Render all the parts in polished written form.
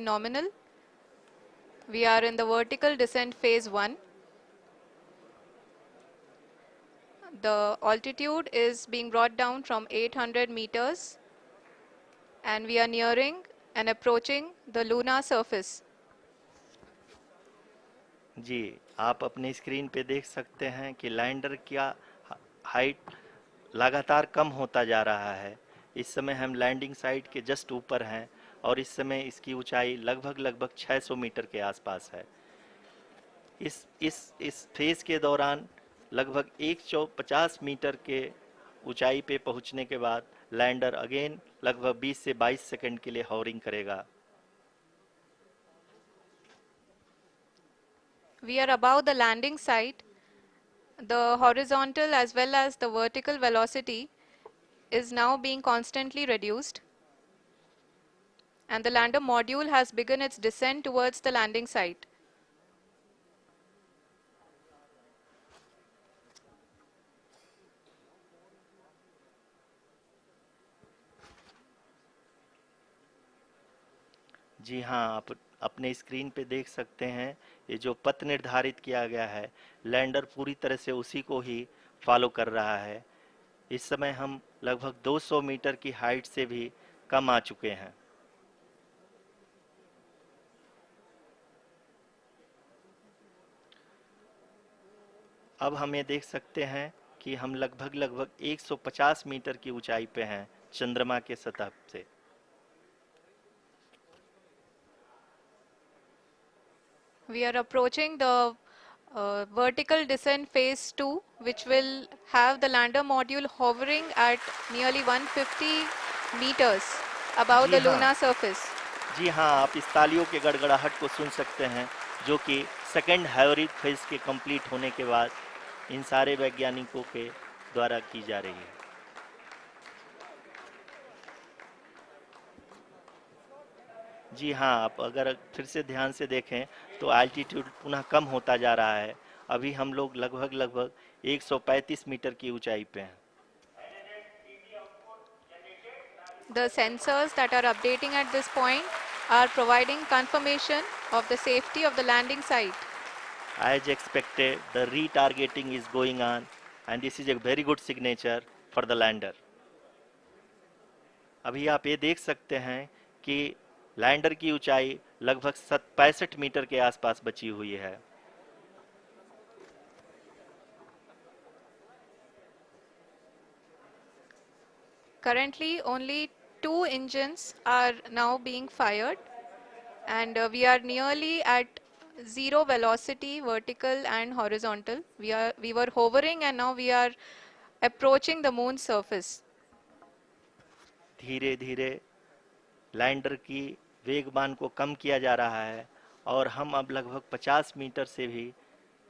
nominal. We are in the vertical descent phase 1. The altitude is being brought down from 800 meters and we are nearing and approaching the lunar surface. जी, आप अपने screen पे देख सकते हैं कि lander का height लगातार कम होता जा रहा है। इस समय हम लैंडिंग साइट के जस्ट ऊपर हैं और इस समय इसकी ऊंचाई लगभग 600 मीटर के आसपास है। इस फेज के दौरान लगभग 150 मीटर के ऊंचाई पे पहुंचने के बाद लैंडर अगेन लगभग 20 से 22 सेकंड के लिए हॉवरिंग करेगा। We are above the landing site. The horizontal as well as the vertical velocity is now being constantly reduced. And the lander module has begun its descent towards the landing site. जी हाँ, आप अपने screen पे देख सकते हैं ये जो पथ निर्धारित किया गया है, लैंडर पूरी तरह से उसी को ही फॉलो कर रहा है। इस समय हम लगभग 200 मीटर की हाइट से भी कम आ चुके हैं। अब हम ये देख सकते हैं कि हम लगभग 150 मीटर की ऊंचाई पे हैं चंद्रमा के सतह से। We are approaching the vertical descent phase 2, which will have the lander module hovering at nearly 150 meters above the lunar surface. जी हाँ, आप इस तालियों के गड़गड़ाहट को सुन सकते हैं जो कि सेकेंड हाइब्रिड फेज के कंप्लीट होने के बाद इन सारे वैज्ञानिकों के द्वारा की जा रही है। जी हाँ, आप अगर फिर से ध्यान से देखें तो एल्टीट्यूड पुनः कम होता जा रहा है। अभी हम लोग लगभग 135 मीटर की ऊंचाई पे हैं। The sensors that are updating at this point are providing confirmation of the safety of the landing site. As expected, the retargeting is going on and this is a very good signature for the lander. अभी आप ये देख सकते हैं कि lander की ऊंचाई लगभग 65 मीटर के आसपास बची हुई है। Currently, only 2 engines are now being fired, and we are nearly at zero velocity, vertical and horizontal. We were hovering, and now we are approaching the moon's surface. धीरे धीरे लैंडर की वेगमान को कम किया जा रहा है और हम अब लगभग 50 मीटर से भी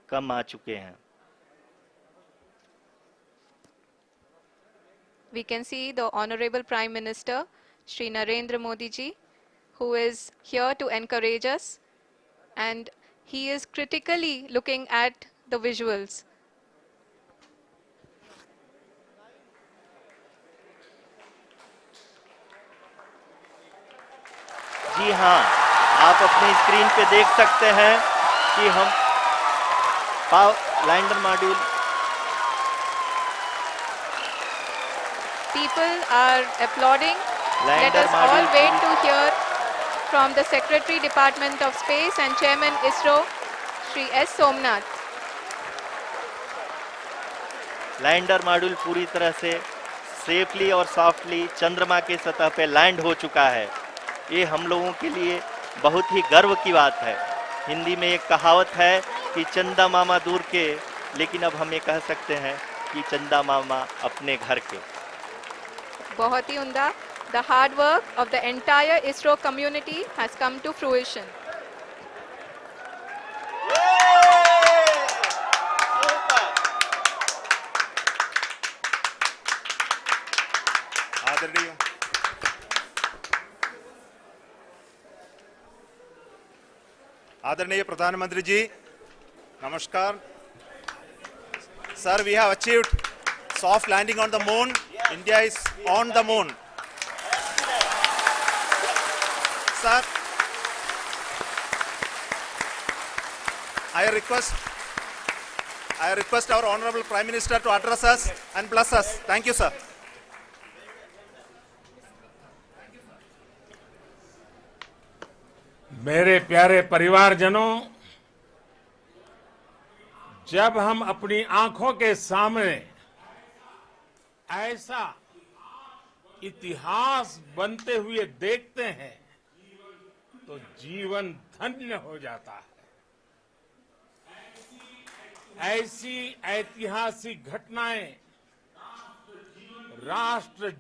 कम आ चुके हैं। We can see the Honorable Prime Minister, Shri Narendra Modi ji, who is here to encourage us, and he is critically looking at the visuals. जी हाँ, आप अपने स्क्रीन पे देख सकते हैं कि हम lander module People are applauding. Let lander us all module wait to hear from the Secretary Department of Space and Chairman ISRO, Shri S. Somnath. Lander module पूरी तरह से सेफली और सॉफ्टली चंद्रमा के सतह पे लैंड हो चुका है। ये हम लोगों के लिए बहुत ही गर्व की बात है। हिंदी में एक कहावत है कि चंदा मामा दूर के, लेकिन अब हम ये कह सकते हैं कि चंदा मामा अपने घर के। बहुत ही उम्दा. The hard work of the entire ISRO community has come to fruition. आदरणीय प्रधानमंत्री जी, नमस्कार. Sir, we have achieved soft landing on the moon. India is on the moon. Sir, I request our Honorable Prime Minister to address us and bless us. Thank you, sir. मेरे प्यारे परिवारजनों, जब हम अपनी आंखों के सामने ऐसा इतिहास बनते हुए देखते हैं तो जीवन धन्य हो जाता है। ऐसी ऐतिहासिक घटनाएं राष्ट्र